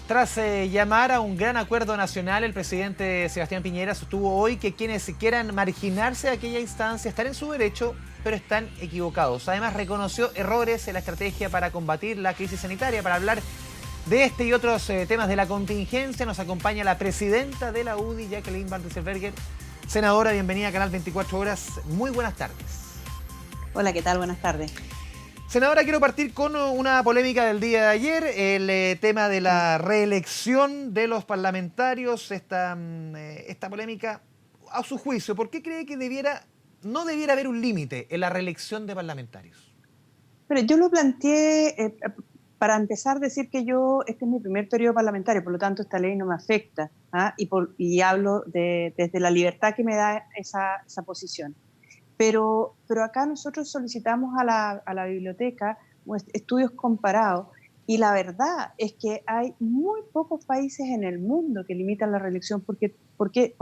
Tras llamar a un gran acuerdo nacional, el presidente Sebastián Piñera sostuvo hoy que quienes quieran marginarse de aquella instancia están en su derecho, pero están equivocados. Además, reconoció errores en la estrategia para combatir la crisis sanitaria. Para hablar de este y otros temas de la contingencia, nos acompaña la presidenta de la UDI, Jacqueline Van Rieselbergher. Senadora, bienvenida a Canal 24 Horas. Muy buenas tardes. Hola, ¿qué tal? Buenas tardes. Senadora, quiero partir con una polémica del día de ayer, el tema de la reelección de los parlamentarios, esta polémica, a su juicio, ¿por qué cree que no debiera haber un límite en la reelección de parlamentarios? Pero yo lo planteé, para empezar a decir que este es mi primer periodo parlamentario, por lo tanto esta ley no me afecta, ¿ah? Y hablo desde la libertad que me da esa posición. Pero acá nosotros solicitamos a la biblioteca estudios comparados y la verdad es que hay muy pocos países en el mundo que limitan la reelección. Porque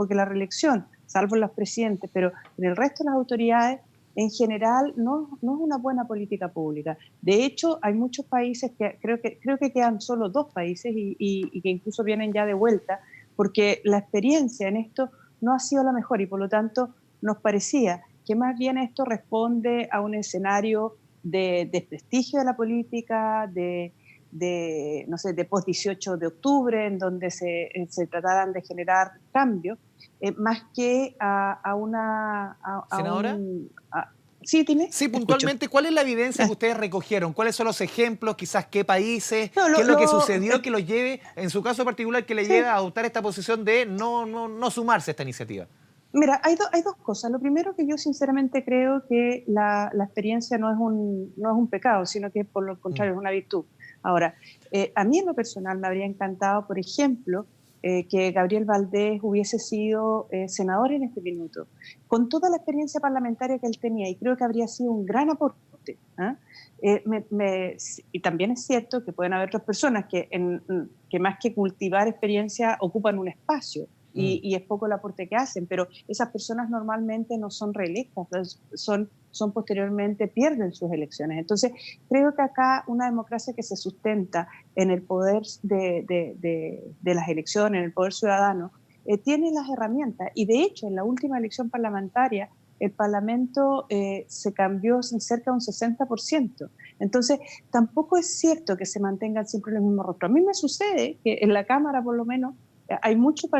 la reelección, salvo los presidentes, pero en el resto de las autoridades, en general no es una buena política pública. De hecho, hay muchos países que creo que quedan solo 2 países y que incluso vienen ya de vuelta, porque la experiencia en esto no ha sido la mejor y por lo tanto nos parecía que más bien esto responde a un escenario de desprestigio de la política, no sé, de post-18 de octubre, en donde se trataran de generar cambios, más que a una... Senadora. Sí, dime, Sí, te escucho. puntualmente, ¿cuál es la evidencia que ustedes recogieron? ¿Cuáles son los ejemplos? Quizás qué países, No, qué es lo que sucedió que los lleve, en su caso particular, que le lleve a adoptar esta posición de no sumarse a esta iniciativa? Mira, hay dos cosas. Lo primero, que yo sinceramente creo que la experiencia no es un pecado, sino que por lo contrario es una virtud. Ahora, a mí en lo personal me habría encantado, por ejemplo, que Gabriel Valdés hubiese sido senador en este minuto, con toda la experiencia parlamentaria que él tenía, y creo que habría sido un gran aporte. ¿Ah? Y también es cierto que pueden haber otras personas que más que cultivar experiencia ocupan un espacio. Y es poco el aporte que hacen, pero esas personas normalmente no son reelectas, son posteriormente, pierden sus elecciones. Entonces, creo que acá una democracia que se sustenta en el poder de las elecciones, en el poder ciudadano, tiene las herramientas. Y de hecho, en la última elección parlamentaria, el Parlamento se cambió en cerca de un 60%. Entonces, tampoco es cierto que se mantengan siempre los mismos rostros. A mí me sucede que en la Cámara, por lo menos, hay muchos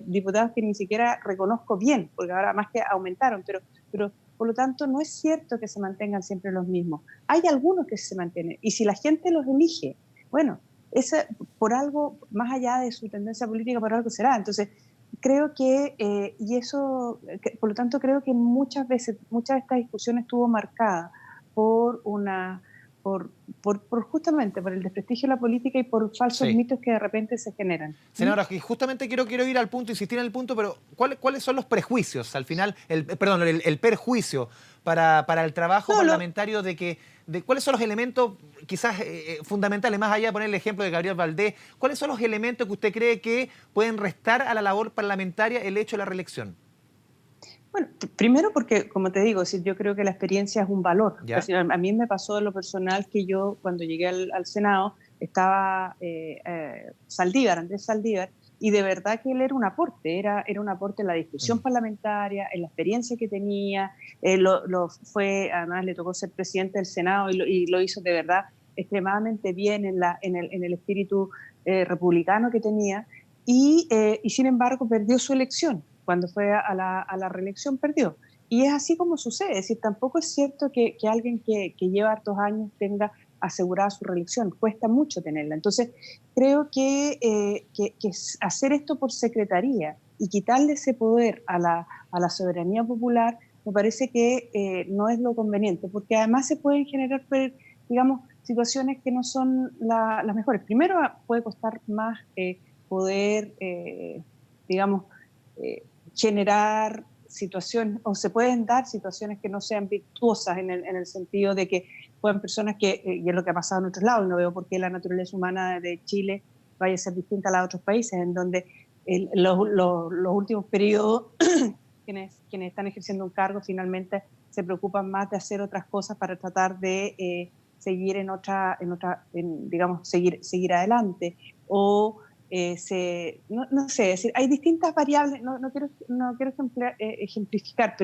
diputados que ni siquiera reconozco bien, porque ahora más que aumentaron, pero por lo tanto no es cierto que se mantengan siempre los mismos. Hay algunos que se mantienen, y si la gente los elige, bueno, por algo, más allá de su tendencia política, por algo será. Entonces, creo que, por lo tanto, creo que muchas de esta discusión estuvo marcada por justamente por el desprestigio de la política y por falsos Sí. mitos que de repente se generan. Senadora, que justamente quiero ir al punto, insistir en el punto, pero ¿cuáles son los prejuicios? Al final, el perjuicio para el trabajo No, parlamentario de cuáles son los elementos quizás fundamentales, más allá de poner el ejemplo de Gabriel Valdés, ¿cuáles son los elementos que usted cree que pueden restar a la labor parlamentaria el hecho de la reelección? Bueno, primero porque, como te digo, yo creo que la experiencia es un valor. ¿Ya? A mí me pasó en lo personal que yo, cuando llegué al Senado, estaba Andrés Saldívar, y de verdad que él era un aporte, era un aporte en la discusión parlamentaria, en la experiencia que tenía. Además le tocó ser presidente del Senado y lo hizo de verdad extremadamente bien en el espíritu republicano que tenía, y sin embargo perdió su elección. Cuando fue a la reelección, perdió. Y es así como sucede. Es decir, tampoco es cierto que alguien que lleva hartos años tenga asegurada su reelección. Cuesta mucho tenerla. Entonces, creo que hacer esto por secretaría y quitarle ese poder a la soberanía popular, me parece que no es lo conveniente, porque además se pueden generar, digamos, situaciones que no son las mejores. Primero, puede costar más poder, digamos, generar situaciones, o se pueden dar situaciones que no sean virtuosas en el sentido de que puedan personas y es lo que ha pasado en otros lados, y no veo por qué la naturaleza humana de Chile vaya a ser distinta a la de otros países, en donde los últimos periodos quienes están ejerciendo un cargo finalmente se preocupan más de hacer otras cosas para tratar de seguir digamos, seguir adelante, o no sé, es decir, hay distintas variables, no quiero ejemplificar,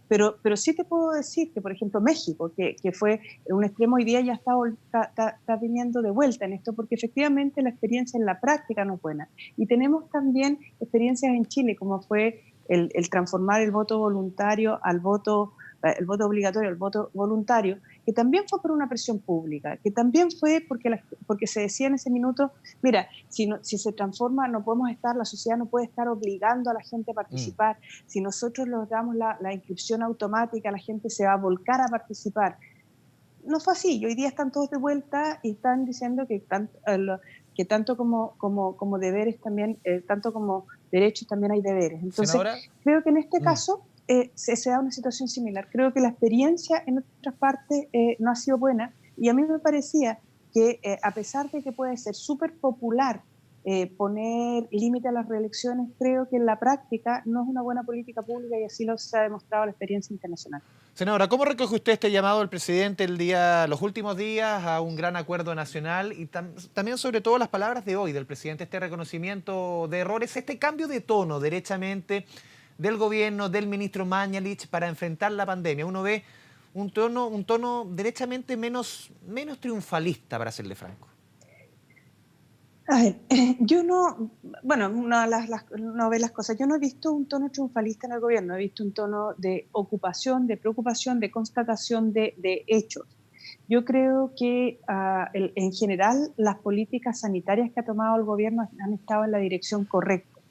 pero sí te puedo decir que, por ejemplo, México, que fue un extremo, hoy día ya está viniendo de vuelta en esto, porque efectivamente la experiencia en la práctica no es buena. Y tenemos también experiencias en Chile, como fue el transformar el voto voluntario el voto obligatorio al voto voluntario, que también fue por una presión pública, que también fue porque se decía en ese minuto, mira, si se transforma, la sociedad no puede estar obligando a la gente a Mm. participar. Si nosotros les damos la inscripción automática, la gente se va a volcar a participar. No fue así, y hoy día están todos de vuelta y están diciendo que tanto como deberes también, tanto como derechos también hay deberes. Entonces, Senadora. creo que en este Mm. caso se da una situación similar. Creo que la experiencia en otras partes no ha sido buena, y a mí me parecía que a pesar de que puede ser súper popular poner límite a las reelecciones, creo que en la práctica no es una buena política pública, y así se ha demostrado la experiencia internacional. Senadora, ¿cómo recoge usted este llamado del presidente los últimos días a un gran acuerdo nacional y también sobre todo las palabras de hoy del presidente, este reconocimiento de errores, este cambio de tono derechamente del gobierno, del ministro Mañalich para enfrentar la pandemia? Uno ve un tono derechamente menos triunfalista, para serle franco. A ver, yo no, bueno, no ve las cosas. Yo no he visto un tono triunfalista en el gobierno, he visto un tono de ocupación, de preocupación, de constatación de hechos. Yo creo que en general las políticas sanitarias que ha tomado el gobierno han estado en la dirección correcta.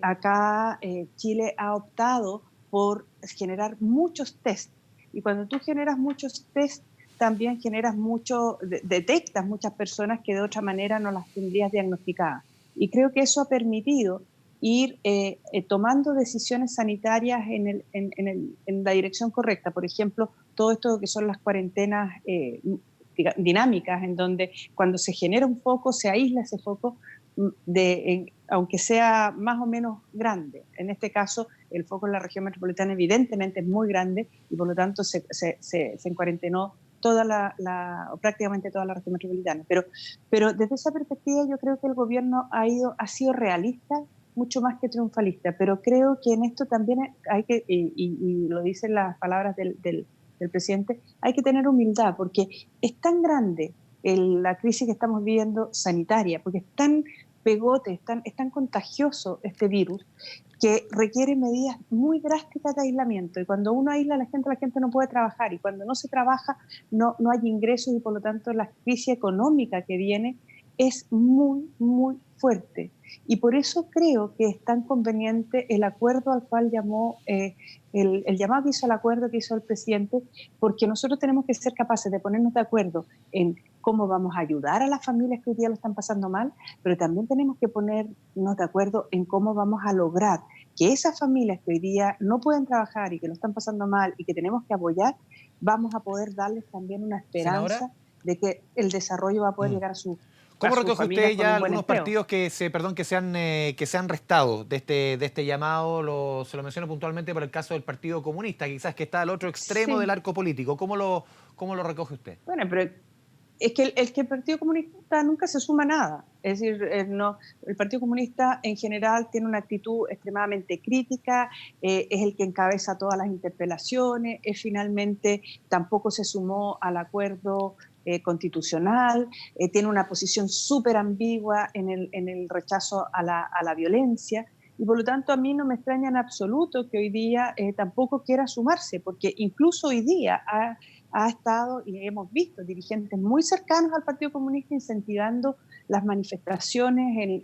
Acá Chile ha optado por generar muchos test, y cuando tú generas muchos test también detectas muchas personas que de otra manera no las tendrías diagnosticadas. Y creo que eso ha permitido ir tomando decisiones sanitarias en la dirección correcta. Por ejemplo, todo esto que son las cuarentenas dinámicas, en donde cuando se genera un foco, se aísla ese foco, aunque sea más o menos grande. En este caso, el foco en la región metropolitana evidentemente es muy grande, y por lo tanto se encuarentenó o prácticamente toda la región metropolitana. Pero desde esa perspectiva yo creo que el gobierno ha sido realista mucho más que triunfalista, pero creo que en esto también hay que, y lo dicen las palabras del presidente, hay que tener humildad, porque es tan grande la crisis que estamos viviendo sanitaria, porque es tan pegote, es tan contagioso este virus, que requiere medidas muy drásticas de aislamiento. Y cuando uno aísla a la gente no puede trabajar. Y cuando no se trabaja, no hay ingresos, y por lo tanto la crisis económica que viene es muy, muy fuerte. Y por eso creo que es tan conveniente el acuerdo al cual llamó, el llamado que hizo, el acuerdo que hizo el presidente, porque nosotros tenemos que ser capaces de ponernos de acuerdo en cómo vamos a ayudar a las familias que hoy día lo están pasando mal, pero también tenemos que ponernos de acuerdo en cómo vamos a lograr que esas familias que hoy día no pueden trabajar y que lo están pasando mal y que tenemos que apoyar, vamos a poder darles también una Senadora. esperanza de que el desarrollo va a poder Mm. llegar a ¿Cómo sus recoge familias usted con ya un buen algunos empleo. partidos que se han restado de este llamado? Se lo menciono puntualmente por el caso del Partido Comunista, quizás que está al otro extremo del Sí, arco político. ¿Cómo lo recoge usted? bueno, pero es que el Partido Comunista nunca se suma a nada. Es decir, no, el Partido Comunista en general tiene una actitud extremadamente crítica, es el que encabeza todas las interpelaciones, finalmente tampoco se sumó al acuerdo constitucional, tiene una posición súper ambigua en el rechazo a la violencia. Y por lo tanto a mí no me extraña en absoluto que hoy día tampoco quiera sumarse, porque incluso hoy día ha estado, y hemos visto dirigentes muy cercanos al Partido Comunista incentivando las manifestaciones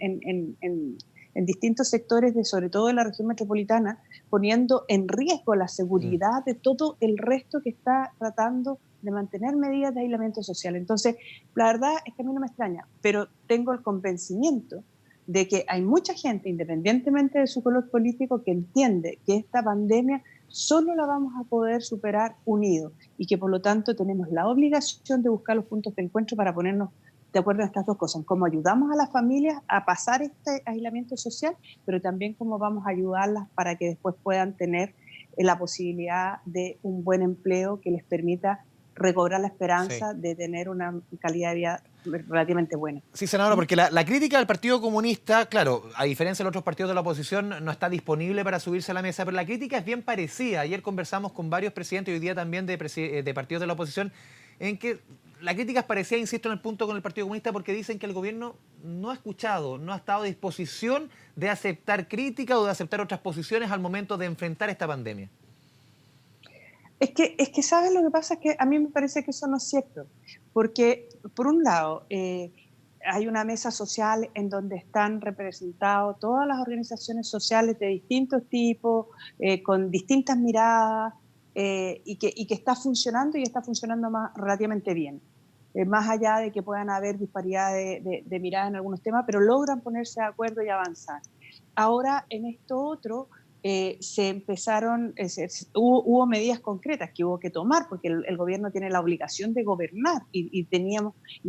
en distintos sectores, sobre todo de la región metropolitana, poniendo en riesgo la Mm. seguridad de todo el resto que está tratando de mantener medidas de aislamiento social. Entonces, la verdad es que a mí no me extraña, pero tengo el convencimiento de que hay mucha gente, independientemente de su color político, que entiende que esta pandemia solo la vamos a poder superar unidos, y que por lo tanto tenemos la obligación de buscar los puntos de encuentro para ponernos de acuerdo en estas dos cosas, en cómo ayudamos a las familias a pasar este aislamiento social, pero también cómo vamos a ayudarlas para que después puedan tener la posibilidad de un buen empleo que les permita recobrar la Sí. esperanza de tener una calidad de vida relativamente buena. Sí, senadora, porque la crítica del Partido Comunista, claro, a diferencia de los otros partidos de la oposición, no está disponible para subirse a la mesa, pero la crítica es bien parecida. Ayer conversamos con varios presidentes y hoy día también de partidos de la oposición, en que la crítica es parecida, insisto, en el punto con el Partido Comunista, porque dicen que el gobierno no ha escuchado, no ha estado a disposición de aceptar crítica o de aceptar otras posiciones al momento de enfrentar esta pandemia. Es que, ¿sabes lo que pasa? Es que a mí me parece que eso no es cierto, porque por un lado hay una mesa social en donde están representados todas las organizaciones sociales de distintos tipos, con distintas miradas, y que está funcionando y está funcionando relativamente bien. Más allá de que puedan haber disparidad de miradas en algunos temas, pero logran ponerse de acuerdo y avanzar. Ahora, en esto otro, se empezaron, hubo medidas concretas que hubo que tomar, porque el gobierno tiene la obligación de gobernar y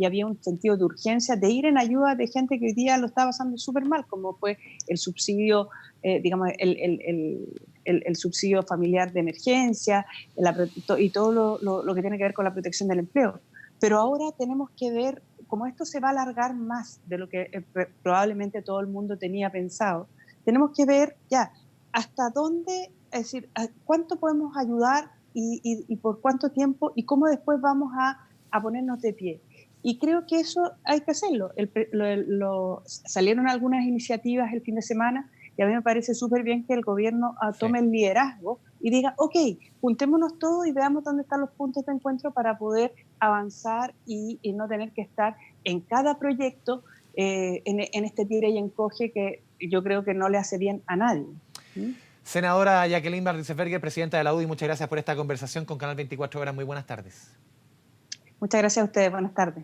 había un sentido de urgencia de ir en ayuda de gente que hoy día lo está pasando súper mal, como fue el subsidio, digamos, el subsidio familiar de emergencia y todo lo que tiene que ver con la protección del empleo. Pero ahora tenemos que ver, como esto se va a alargar más de lo que probablemente todo el mundo tenía pensado, tenemos que ver ya hasta dónde, es decir, cuánto podemos ayudar y por cuánto tiempo y cómo después vamos a ponernos de pie. Y creo que eso hay que hacerlo. Salieron algunas iniciativas el fin de semana y a mí me parece súper bien que el gobierno Sí. tome el liderazgo y diga, ok, juntémonos todos y veamos dónde están los puntos de encuentro para poder avanzar y no tener que estar en cada proyecto en este tire y encoge que yo creo que no le hace bien a nadie. ¿Mm? Senadora Jacqueline Van Riesenbergher, presidenta de la UDI, muchas gracias por esta conversación con Canal 24 Horas. Muy buenas tardes. Muchas gracias a ustedes. Buenas tardes.